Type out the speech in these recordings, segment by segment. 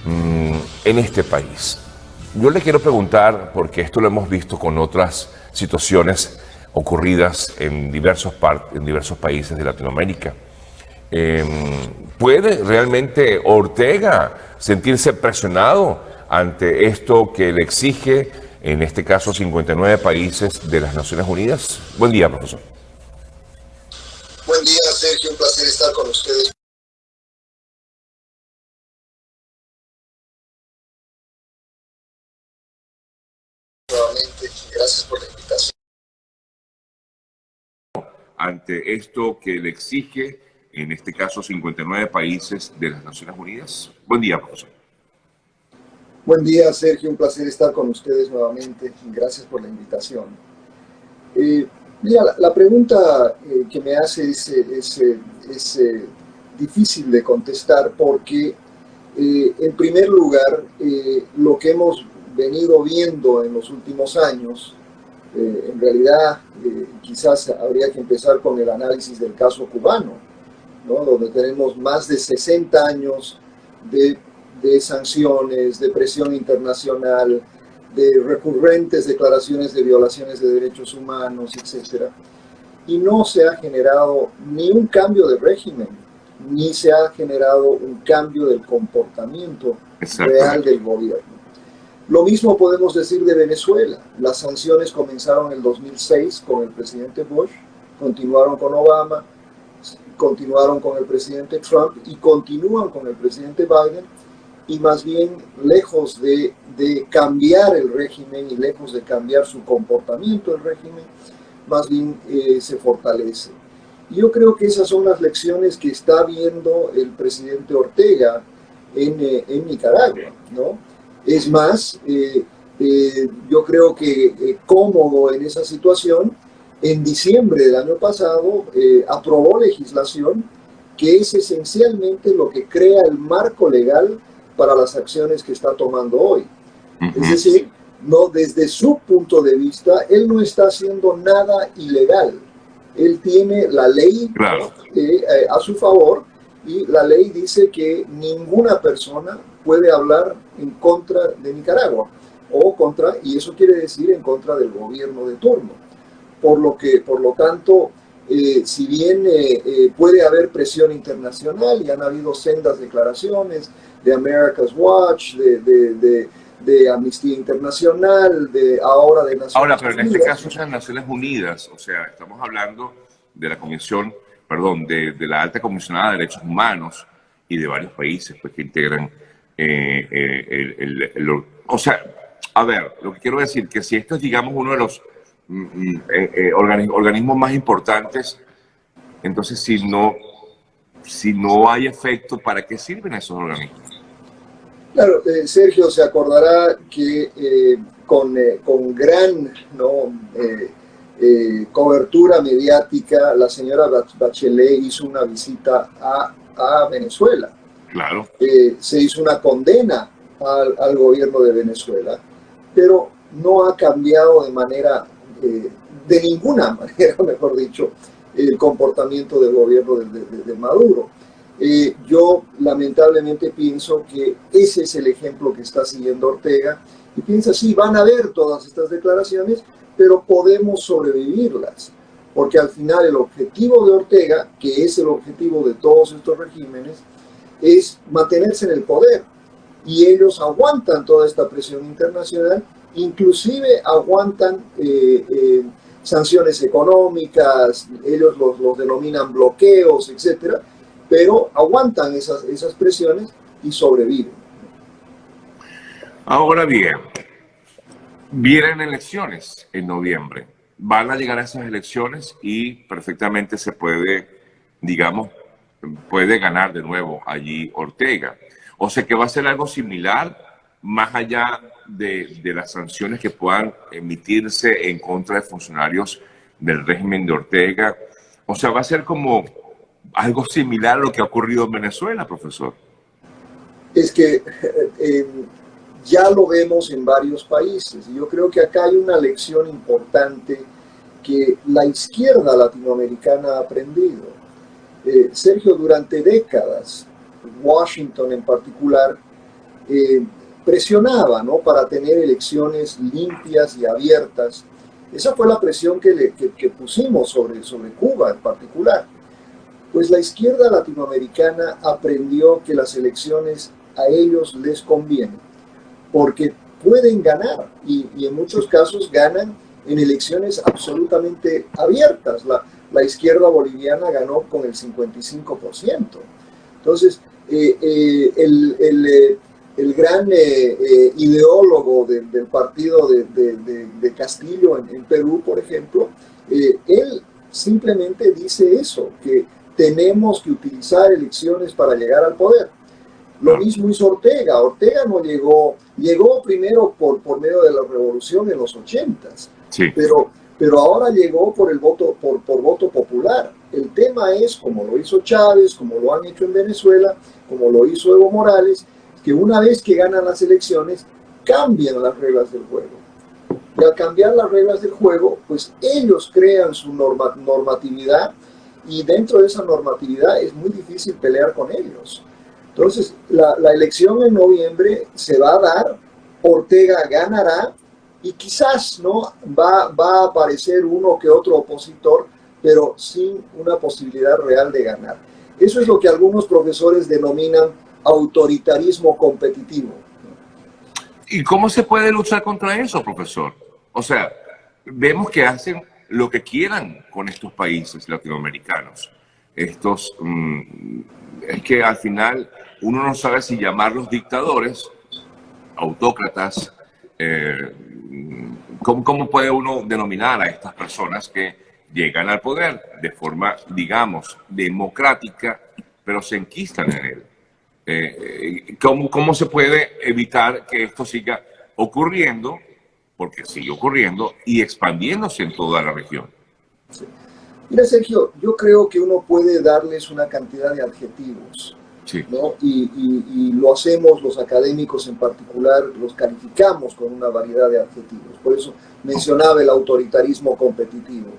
en este país. Yo le quiero preguntar, porque esto lo hemos visto con otras situaciones ocurridas en diversos países de Latinoamérica. Eh, ¿Puede realmente Ortega sentirse presionado ante esto que le exige, en este caso, 59 países de las Naciones Unidas? Buen día, profesor. Buen día, Sergio. Un placer estar con ustedes nuevamente. Gracias por la invitación. Ante esto que le exige, en este caso, 59 países de las Naciones Unidas. Buen día, profesor. Buen día, Sergio. Un placer estar con ustedes nuevamente. Gracias por la invitación. Mira, la pregunta que me hace es difícil de contestar porque, en primer lugar, lo que hemos venido viendo en los últimos años, en realidad, quizás habría que empezar con el análisis del caso cubano, ¿no? Donde tenemos más de 60 años de sanciones, de presión internacional, de recurrentes declaraciones de violaciones de derechos humanos, etcétera. Y no se ha generado ni un cambio de régimen, ni se ha generado un cambio del comportamiento real del gobierno. Lo mismo podemos decir de Venezuela. Las sanciones comenzaron en el 2006 con el presidente Bush, continuaron con Obama, continuaron con el presidente Trump y continúan con el presidente Biden, y más bien, lejos de cambiar el régimen y lejos de cambiar su comportamiento el régimen, más bien se fortalece. Y yo creo que esas son las lecciones que está viendo el presidente Ortega en Nicaragua, ¿no? Es más, yo creo que cómodo en esa situación, en diciembre del año pasado aprobó legislación que es esencialmente lo que crea el marco legal para las acciones que está tomando hoy. Es decir, no, desde su punto de vista, él no está haciendo nada ilegal. Él tiene la ley a su favor, y la ley dice que ninguna persona puede hablar en contra de Nicaragua, o contra, y eso quiere decir en contra del gobierno de turno. Por lo tanto, si bien puede haber presión internacional, y han habido sendas declaraciones de America's Watch, de Amnistía Internacional, ahora de Naciones Unidas. Ahora, pero en este caso son las Naciones Unidas, o sea, estamos hablando de la Comisión, perdón, de la Alta Comisionada de Derechos Humanos y de varios países pues, que integran o sea, a ver, lo que quiero decir que si esto es, digamos, uno de los organismos más importantes, entonces si no hay efecto, ¿para qué sirven esos organismos? Claro, Sergio se acordará que con gran cobertura mediática, la señora Bachelet hizo una visita a Venezuela. Claro. Se hizo una condena al gobierno de Venezuela, pero no ha cambiado de ninguna manera, mejor dicho, el comportamiento del gobierno de Maduro. Yo lamentablemente pienso que ese es el ejemplo que está siguiendo Ortega, y piensa, sí, van a haber todas estas declaraciones, pero podemos sobrevivirlas, porque al final el objetivo de Ortega, que es el objetivo de todos estos regímenes, es mantenerse en el poder, y ellos aguantan toda esta presión internacional, inclusive aguantan sanciones económicas, ellos los denominan bloqueos, etcétera, pero aguantan esas presiones y sobreviven. Ahora bien, vienen elecciones en noviembre. Van a llegar a esas elecciones y perfectamente se puede, digamos, puede ganar de nuevo allí Ortega. O sea que va a ser algo similar, más allá de las sanciones que puedan emitirse en contra de funcionarios del régimen de Ortega. O sea, va a ser como algo similar a lo que ha ocurrido en Venezuela, profesor. Es que ya lo vemos en varios países, y yo creo que acá hay una lección importante que la izquierda latinoamericana ha aprendido. Sergio, durante décadas, Washington en particular, presionaba, ¿no?, para tener elecciones limpias y abiertas. Esa fue la presión que pusimos sobre Cuba en particular. Pues la izquierda latinoamericana aprendió que las elecciones a ellos les convienen, porque pueden ganar y en muchos casos ganan en elecciones absolutamente abiertas. La izquierda boliviana ganó con el 55%. Entonces, el gran ideólogo del partido de Castillo en Perú, por ejemplo, él simplemente dice eso, que tenemos que utilizar elecciones para llegar al poder. Lo mismo hizo Ortega. Ortega no llegó primero por medio de la revolución en los 80s, Sí. pero ahora llegó por el voto, por voto popular. El tema es, como lo hizo Chávez, como lo han hecho en Venezuela, como lo hizo Evo Morales, que una vez que ganan las elecciones, cambian las reglas del juego. Y al cambiar las reglas del juego, pues ellos crean su normatividad, y dentro de esa normatividad es muy difícil pelear con ellos. Entonces, la elección en noviembre se va a dar, Ortega ganará, y quizás, ¿no?, va a aparecer uno que otro opositor, pero sin una posibilidad real de ganar. Eso es lo que algunos profesores denominan autoritarismo competitivo. ¿Y cómo se puede luchar contra eso, profesor? O sea, vemos que hacen lo que quieran con estos países latinoamericanos. Estos, es que al final uno no sabe si llamarlos dictadores, autócratas. ¿Cómo puede uno denominar a estas personas que llegan al poder de forma, digamos, democrática, pero se enquistan en él? ¿Cómo se puede evitar que esto siga ocurriendo? Porque sigue ocurriendo y expandiéndose en toda la región. Sí. Mira, Sergio, yo creo que uno puede darles una cantidad de adjetivos, Sí. ¿no? Y lo hacemos los académicos en particular, los calificamos con una variedad de adjetivos. Por eso mencionaba el autoritarismo competitivo.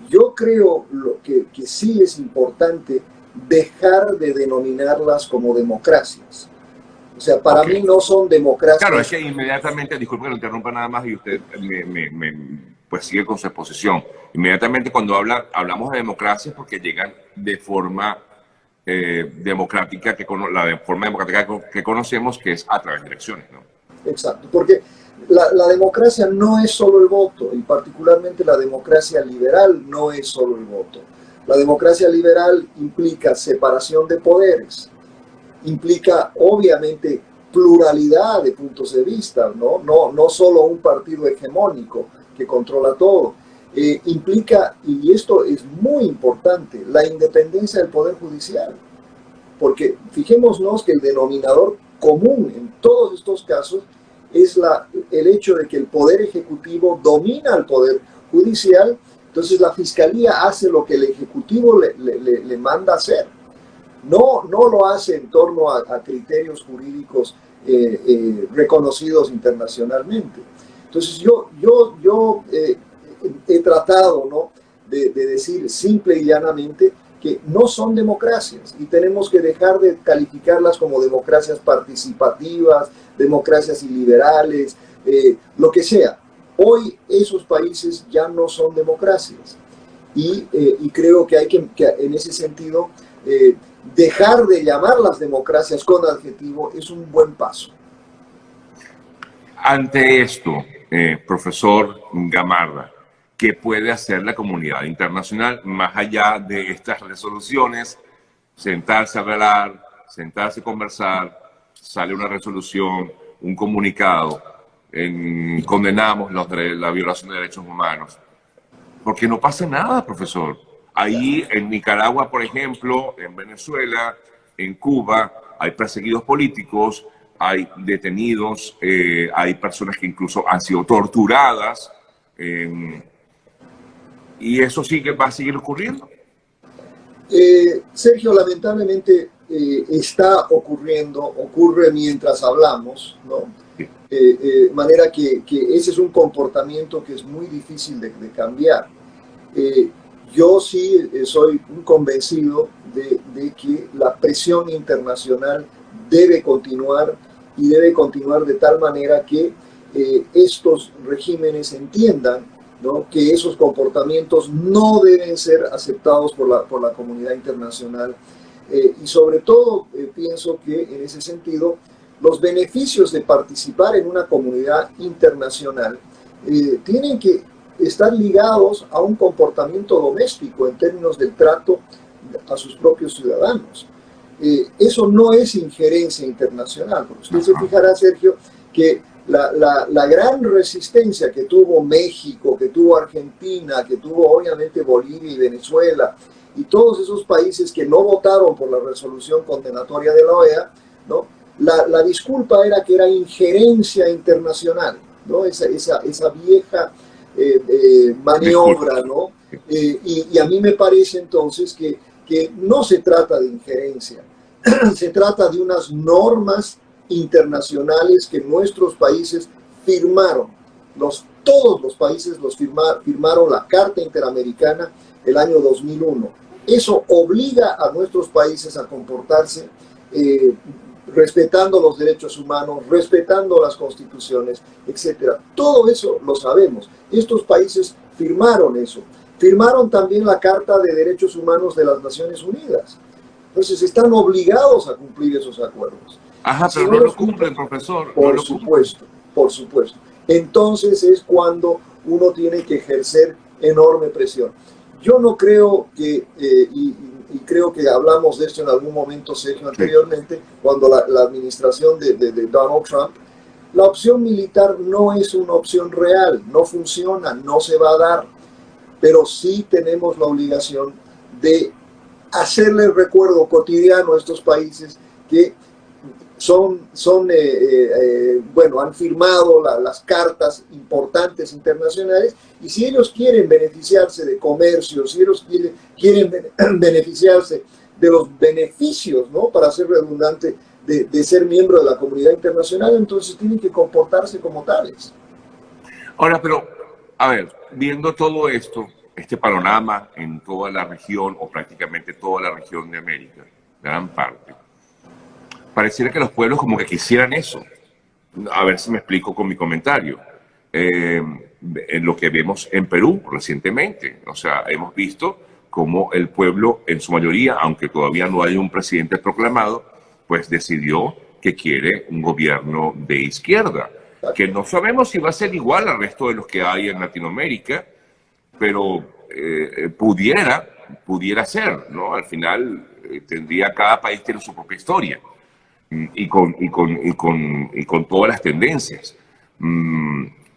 Yo creo que sí es importante dejar de denominarlas como democracias. O sea, para mí no son democracias. Claro, es que inmediatamente, disculpe que lo interrumpa nada más y usted pues sigue con su exposición. Inmediatamente cuando hablamos de democracia porque llegan de forma democrática, la forma democrática que conocemos, que es a través de elecciones, ¿no? Exacto, porque la democracia no es solo el voto, y particularmente la democracia liberal no es solo el voto. La democracia liberal implica separación de poderes, implica obviamente pluralidad de puntos de vista, no solo un partido hegemónico que controla todo. Implica, y esto es muy importante, la independencia del Poder Judicial, porque fijémonos que el denominador común en todos estos casos es el hecho de que el Poder Ejecutivo domina al Poder Judicial. Entonces la Fiscalía hace lo que el Ejecutivo le manda hacer. No lo hace en torno a criterios jurídicos reconocidos internacionalmente. Entonces yo he tratado, ¿no?, de decir simple y llanamente que no son democracias, y tenemos que dejar de calificarlas como democracias participativas, democracias iliberales, lo que sea. Hoy esos países ya no son democracias, y creo que hay que en ese sentido, dejar de llamarlas democracias con adjetivo es un buen paso. Ante esto, profesor Gamarra, ¿qué puede hacer la comunidad internacional más allá de estas resoluciones? Sentarse a hablar, sentarse a conversar, sale una resolución, un comunicado, condenamos la violación de derechos humanos. Porque no pasa nada, profesor. Ahí en Nicaragua, por ejemplo, en Venezuela, en Cuba, hay perseguidos políticos, hay detenidos, hay personas que incluso han sido torturadas. Y eso sí que va a seguir ocurriendo. Sergio, lamentablemente está ocurriendo, ocurre mientras hablamos, ¿no? Manera que ese es un comportamiento que es muy difícil de cambiar. Yo sí soy un convencido de que la presión internacional debe continuar, y debe continuar de tal manera que estos regímenes entiendan, ¿no?, que esos comportamientos no deben ser aceptados por la comunidad internacional. Y sobre todo, pienso que en ese sentido, los beneficios de participar en una comunidad internacional tienen que estar ligados a un comportamiento doméstico en términos del trato a sus propios ciudadanos. Eso no es injerencia internacional, porque usted se fijará, Sergio, que la gran resistencia que tuvo México, que tuvo Argentina, que tuvo obviamente Bolivia y Venezuela, y todos esos países que no votaron por la resolución condenatoria de la OEA, ¿no?, la disculpa era que era injerencia internacional, ¿no?, esa vieja maniobra, ¿no? Y a mí me parece entonces que no se trata de injerencia, se trata de unas normas internacionales que nuestros países firmaron. Todos los países firmaron la Carta Interamericana el año 2001. Eso obliga a nuestros países a comportarse respetando los derechos humanos, respetando las constituciones, etc. Todo eso lo sabemos. Estos países firmaron eso. Firmaron también la Carta de Derechos Humanos de las Naciones Unidas. Entonces están obligados a cumplir esos acuerdos. Ajá, pero no lo cumplen, profesor. Por supuesto, por supuesto. Entonces es cuando uno tiene que ejercer enorme presión. Yo no creo que, y creo que hablamos de esto en algún momento, Sergio, anteriormente, cuando la administración de Donald Trump, la opción militar no es una opción real, no funciona, no se va a dar, pero sí tenemos la obligación de hacerle el recuerdo cotidiano a estos países que bueno, han firmado las cartas importantes internacionales, y si ellos quieren beneficiarse de comercio, si ellos quieren beneficiarse de los beneficios, ¿no?, para ser redundante, de ser miembro de la comunidad internacional, entonces tienen que comportarse como tales. Ahora, pero, a ver, viendo todo esto, este panorama en toda la región, o prácticamente toda la región de América, gran parte, pareciera que los pueblos como que quisieran eso. A ver si me explico con mi comentario. En lo que vemos en Perú recientemente, o sea, hemos visto cómo el pueblo en su mayoría, aunque todavía no hay un presidente proclamado, pues decidió que quiere un gobierno de izquierda, que no sabemos si va a ser igual al resto de los que hay en Latinoamérica, pero pudiera ser, ¿no? Al final cada país tiene su propia historia. Y con todas las tendencias.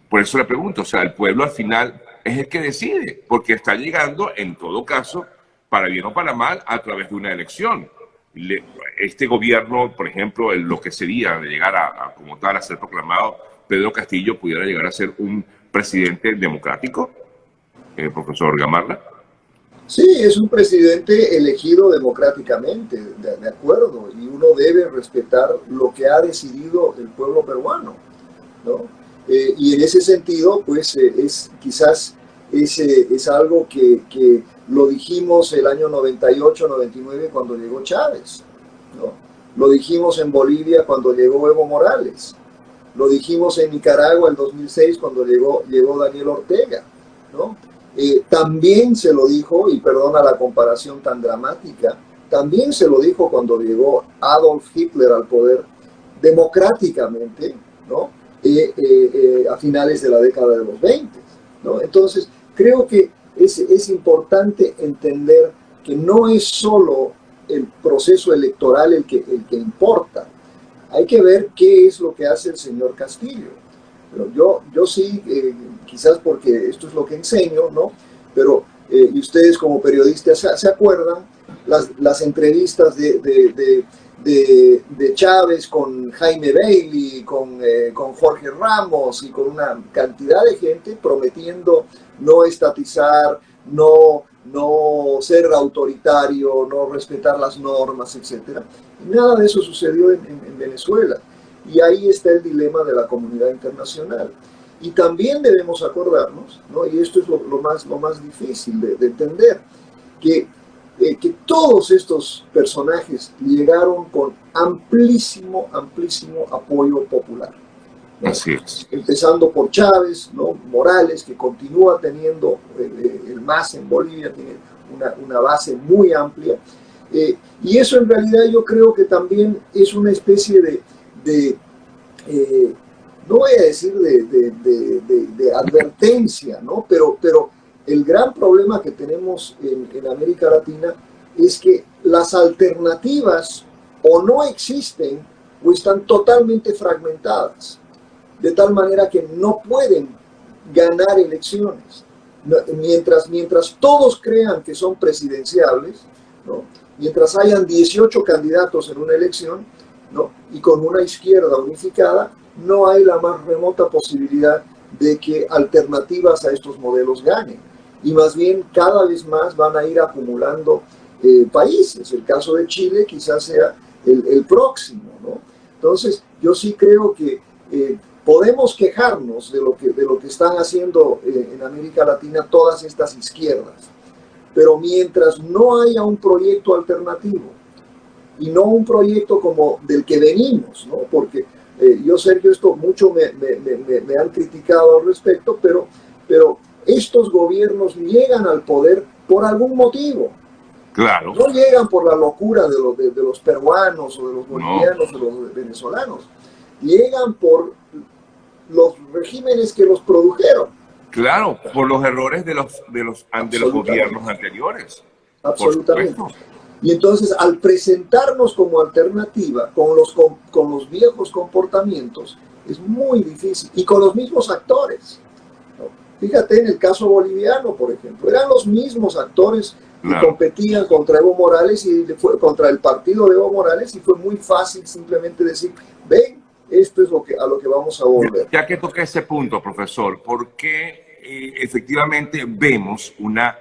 Por eso le pregunto, o sea, el pueblo al final es el que decide, porque está llegando, en todo caso, para bien o para mal, a través de una elección. Este gobierno, por ejemplo, lo que sería de llegar como tal a ser proclamado, Pedro Castillo pudiera llegar a ser un presidente democrático, profesor Gamarra. Sí, es un presidente elegido democráticamente, de acuerdo, y uno debe respetar lo que ha decidido el pueblo peruano, ¿no? Y en ese sentido, pues quizás es algo que lo dijimos el año 98, 99 cuando llegó Chávez, ¿no? Lo dijimos en Bolivia cuando llegó Evo Morales, lo dijimos en Nicaragua en 2006 cuando llegó Daniel Ortega, ¿no? También se lo dijo, y perdona la comparación tan dramática, también se lo dijo cuando llegó Adolf Hitler al poder democráticamente, ¿no? A finales de la década de los 20, ¿no? Entonces, creo que es importante entender que no es solo el proceso electoral el que importa. Hay que ver qué es lo que hace el señor Castillo. Pero yo sí, quizás porque esto es lo que enseño, ¿no? Pero, y ustedes como periodistas se acuerdan las entrevistas de Chávez con Jaime Bailey, con Jorge Ramos y con una cantidad de gente prometiendo no estatizar, no ser autoritario, no respetar las normas, etc. Y nada de eso sucedió en Venezuela. Y ahí está el dilema de la comunidad internacional. Y también debemos acordarnos, ¿no?, y esto es lo más difícil de entender, que que todos estos personajes llegaron con amplísimo, amplísimo apoyo popular, ¿no? Así es. Empezando por Chávez, ¿no? Morales, que continúa teniendo el MAS en Bolivia, tiene una base muy amplia. Y eso en realidad yo creo que también es una especie de no voy a decir de advertencia, ¿no? Pero el gran problema que tenemos en América Latina es que las alternativas o no existen o están totalmente fragmentadas, de tal manera que no pueden ganar elecciones. Mientras todos crean que son presidenciables, ¿no? Mientras hayan 18 candidatos en una elección, ¿no? Y con una izquierda unificada, no hay la más remota posibilidad de que alternativas a estos modelos ganen. Y más bien cada vez más van a ir acumulando países. El caso de Chile quizás sea el próximo, ¿no? Entonces, yo sí creo que podemos quejarnos de lo que están haciendo en América Latina todas estas izquierdas, pero mientras no haya un proyecto alternativo, y no un proyecto como del que venimos, ¿no? Porque yo, Sergio, esto mucho me han criticado al respecto, pero estos gobiernos llegan al poder por algún motivo. Claro. No llegan por la locura de los peruanos o de los bolivianos No. o de los venezolanos. Llegan por los regímenes que los produjeron. Claro, por los errores de los gobiernos anteriores. Absolutamente. Por supuesto. Y entonces, al presentarnos como alternativa con los viejos comportamientos, es muy difícil. Y con los mismos actores, ¿no? Fíjate en el caso boliviano, por ejemplo. Eran los mismos actores que Claro. competían contra Evo Morales y contra el partido de Evo Morales, y fue muy fácil simplemente decir, ven, esto es a lo que vamos a volver. Ya que toqué ese punto, profesor, ¿por qué efectivamente vemos una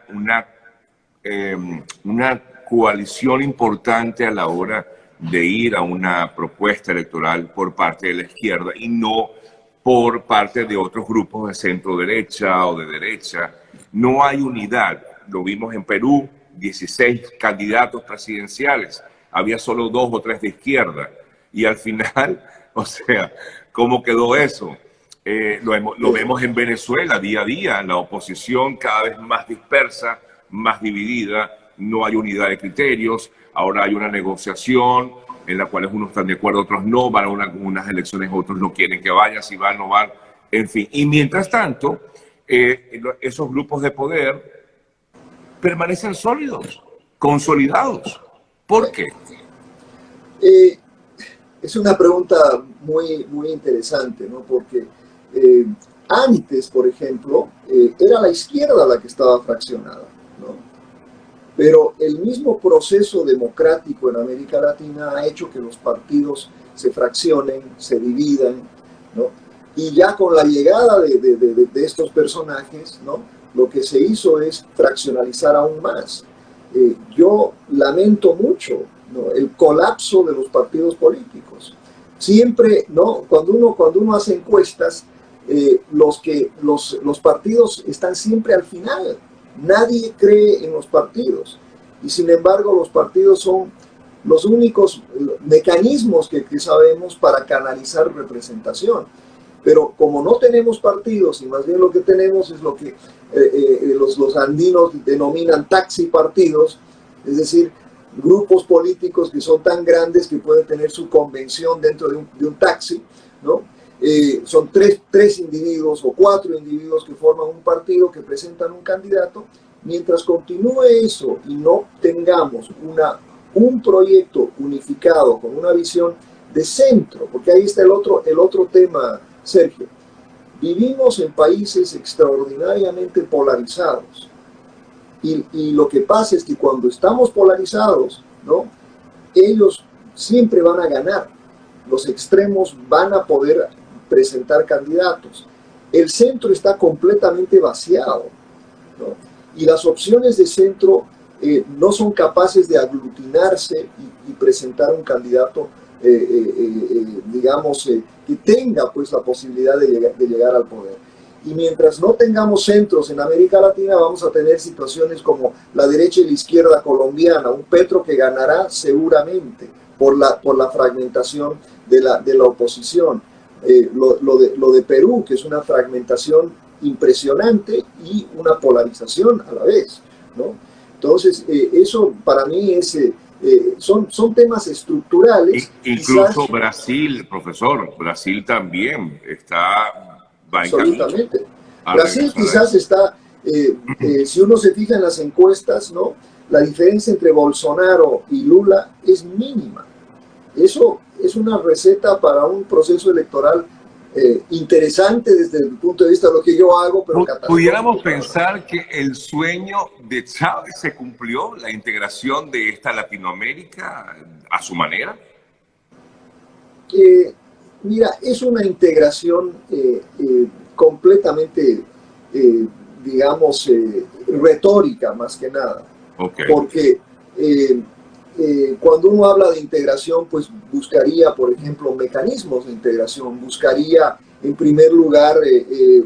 coalición importante a la hora de ir a una propuesta electoral por parte de la izquierda y no por parte de otros grupos de centro derecha o de derecha? No hay unidad. Lo vimos en Perú, 16 candidatos presidenciales, había solo 2 o 3 de izquierda, y al final, o sea, ¿cómo quedó eso? Lo vemos en Venezuela día a día, la oposición cada vez más dispersa, más dividida, no hay unidad de criterios, ahora hay una negociación en la cual unos están de acuerdo, otros no, van a unas elecciones, otros no quieren que vaya, si van, no van, en fin. Y mientras tanto, esos grupos de poder permanecen sólidos, consolidados. ¿Por qué? Es una pregunta muy, muy interesante, ¿no? Porque antes, por ejemplo, era la izquierda la que estaba fraccionada, ¿no? Pero el mismo proceso democrático en América Latina ha hecho que los partidos se fraccionen, se dividan, ¿no? Y ya con la llegada de estos personajes, ¿no? Lo que se hizo es fraccionalizar aún más. Yo lamento mucho, ¿no? El colapso de los partidos políticos. Siempre, ¿no? Cuando uno hace encuestas, los partidos están siempre al final. Nadie cree en los partidos. Y sin embargo, los partidos son los únicos mecanismos que sabemos para canalizar representación. Pero como no tenemos partidos, y más bien lo que tenemos es lo que los andinos denominan taxi partidos, es decir, grupos políticos que son tan grandes que pueden tener su convención dentro de un taxi, ¿no? Son tres individuos o 4 individuos que forman un partido, que presentan un candidato. Mientras continúe eso y no tengamos un proyecto unificado con una visión de centro, porque ahí está el otro tema, Sergio. Vivimos en países extraordinariamente polarizados. Y lo que pasa es que cuando estamos polarizados, ¿no? Ellos siempre van a ganar. Los extremos van a poder presentar candidatos. El centro está completamente vaciado, ¿no? Y las opciones de centro no son capaces de aglutinarse y presentar un candidato, digamos, que tenga pues la posibilidad de llegar al poder. Y mientras no tengamos centros en América Latina, vamos a tener situaciones como la derecha y la izquierda colombiana, un Petro que ganará seguramente por la fragmentación de la oposición. Lo de Perú, que es una fragmentación impresionante y una polarización a la vez, ¿no? Entonces, eso para mí es, son temas estructurales. Incluso Quizás, Brasil, profesor, Brasil también va en camino absolutamente. a Brasil regresar a quizás eso. está, si uno se fija en las encuestas, ¿no? La diferencia entre Bolsonaro y Lula es mínima. Eso es una receta para un proceso electoral interesante desde el punto de vista de lo que yo hago, pero Pudiéramos catastrófico para Brasil. pensar que el sueño de Chávez se cumplió, la integración de esta Latinoamérica a su manera. Mira, es una integración completamente, digamos, retórica más que nada, Okay. porque cuando uno habla de integración, pues buscaría, por ejemplo, mecanismos de integración, buscaría en primer lugar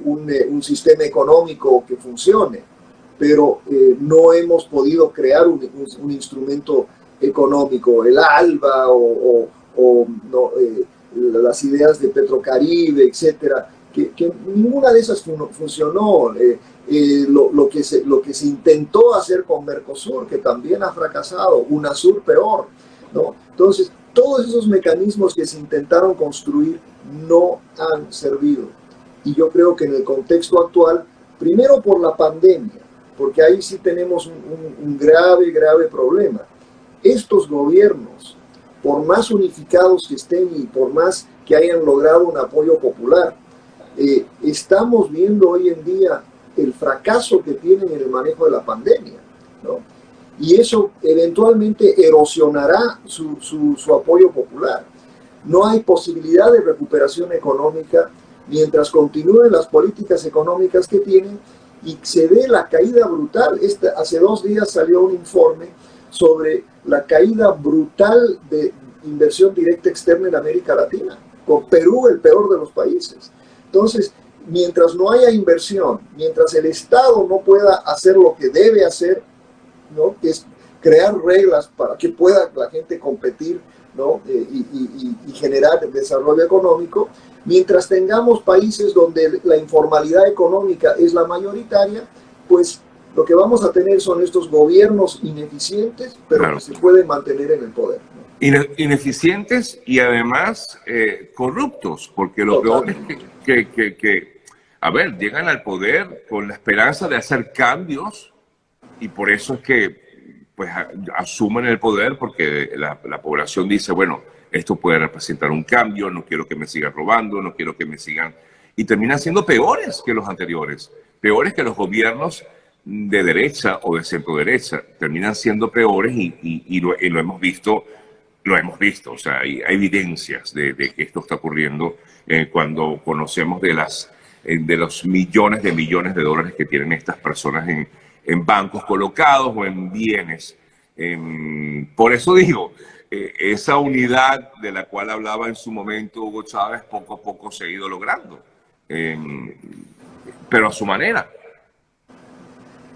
un sistema económico que funcione, pero no hemos podido crear un instrumento económico, el ALBA o no, las ideas de Petrocaribe, etcétera, que ninguna de esas funcionó. Lo que se intentó hacer con Mercosur, que también ha fracasado, UNASUR peor, ¿no? Entonces, todos esos mecanismos que se intentaron construir no han servido. Y yo creo que en el contexto actual, primero por la pandemia, porque ahí sí tenemos un grave, grave problema. Estos gobiernos, por más unificados que estén y por más que hayan logrado un apoyo popular, estamos viendo hoy en día el fracaso que tienen en el manejo de la pandemia, ¿no? Y eso eventualmente erosionará su apoyo popular. No hay posibilidad de recuperación económica mientras continúen las políticas económicas que tienen y se dé la caída brutal. Hace 2 días salió un informe sobre la caída brutal de inversión directa externa en América Latina, con Perú el peor de los países. Entonces, mientras no haya inversión, mientras el Estado no pueda hacer lo que debe hacer, ¿no? Que es crear reglas para que pueda la gente competir, ¿no? Y generar desarrollo económico, mientras tengamos países donde la informalidad económica es la mayoritaria, pues lo que vamos a tener son estos gobiernos ineficientes, pero Claro. que se pueden mantener en el poder, ¿no? Ineficientes y además corruptos, porque lo peor es que, a ver, llegan al poder con la esperanza de hacer cambios y por eso es que pues asumen el poder porque la población dice, bueno, esto puede representar un cambio, no quiero que me sigan robando, no quiero que me sigan... Y terminan siendo peores que los anteriores, peores que los gobiernos de derecha o de centro derecha, terminan siendo peores y lo hemos visto. Lo hemos visto, o sea, hay evidencias de que esto está ocurriendo cuando conocemos de los millones de dólares que tienen estas personas en bancos colocados o en bienes. Por eso digo, esa unidad de la cual hablaba en su momento Hugo Chávez, poco a poco se ha ido logrando, pero a su manera.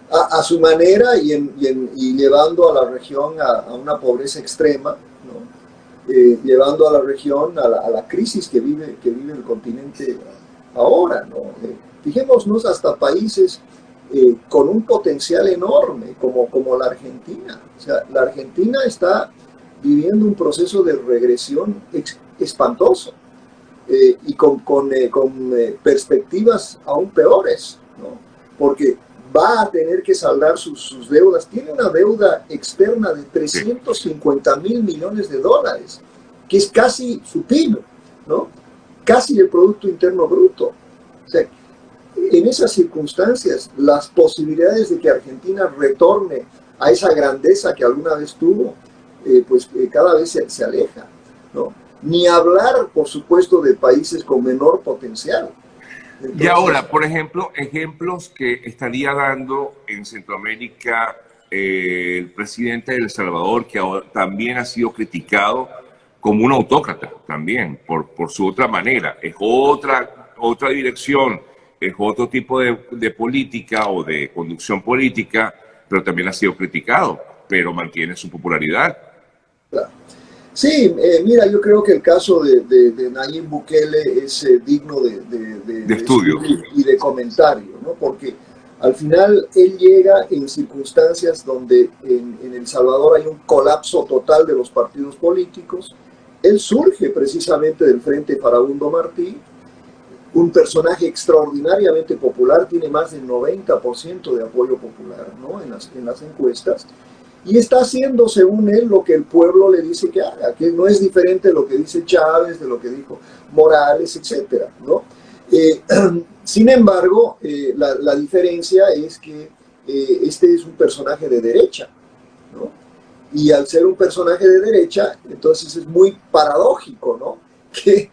A su manera y llevando a la región a una pobreza extrema, ¿no? Llevando a la región a la crisis que vive el continente ahora, ¿no? Fijémonos hasta países con un potencial enorme como la Argentina. O sea, la Argentina está viviendo un proceso de regresión espantoso y con perspectivas aún peores, ¿no? Porque va a tener que saldar sus deudas. Tiene una deuda externa de 350.000 millones de dólares, que es casi su PIB, ¿no? Casi el Producto Interno Bruto. O sea, en esas circunstancias, las posibilidades de que Argentina retorne a esa grandeza que alguna vez tuvo, cada vez se aleja, ¿no? Ni hablar, por supuesto, de países con menor potencial. Entonces, y ahora, por ejemplo, ejemplos que estaría dando en Centroamérica el presidente de El Salvador, que ahora también ha sido criticado como un autócrata, también, por su otra manera. Es otra dirección. es otro tipo de política o de conducción política, pero también ha sido criticado, pero mantiene su popularidad. Claro. Sí, mira, yo creo que el caso de Nayib Bukele es digno de estudio y de comentario, ¿no? Porque al final él llega en circunstancias donde en El Salvador hay un colapso total de los partidos políticos. Él surge precisamente del Frente Farabundo Martí, un personaje extraordinariamente popular, tiene más del 90% de apoyo popular, ¿no? en las encuestas, y está haciendo, según él, lo que el pueblo le dice que haga, que no es diferente de lo que dice Chávez, de lo que dijo Morales, etcétera, ¿no? Sin embargo, la diferencia es que este es un personaje de derecha, ¿no? Y al ser un personaje de derecha, entonces es muy paradójico, ¿no? Que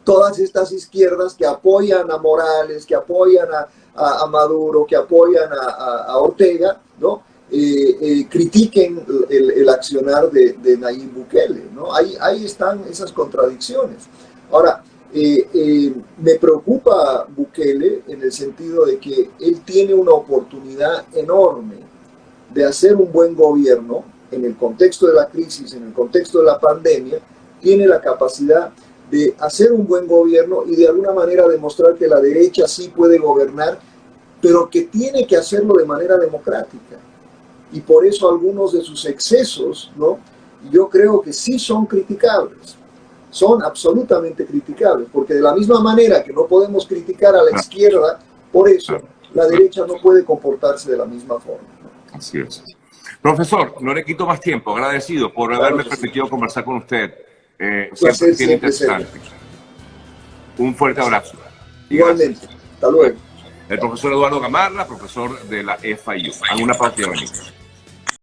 todas estas izquierdas que apoyan a Morales, que apoyan a Maduro, que apoyan a Ortega, ¿no? Critiquen el accionar de Nayib Bukele, ¿no? Ahí están esas contradicciones. Ahora, me preocupa Bukele en el sentido de que él tiene una oportunidad enorme de hacer un buen gobierno en el contexto de la crisis, en el contexto de la pandemia, tiene la capacidad de hacer un buen gobierno y de alguna manera demostrar que la derecha sí puede gobernar, pero que tiene que hacerlo de manera democrática. Y por eso algunos de sus excesos, ¿no? Yo creo que sí son criticables, son absolutamente criticables, porque de la misma manera que no podemos criticar a la izquierda, por eso la derecha no puede comportarse de la misma forma, ¿no? Así es. Profesor, no le quito más tiempo, agradecido por haberme permitido conversar con usted. Siempre tiene interesante. Un fuerte abrazo. Igualmente. Hasta luego. El profesor Eduardo Gamarra, profesor de la FIU. Alguna pausa y venimos.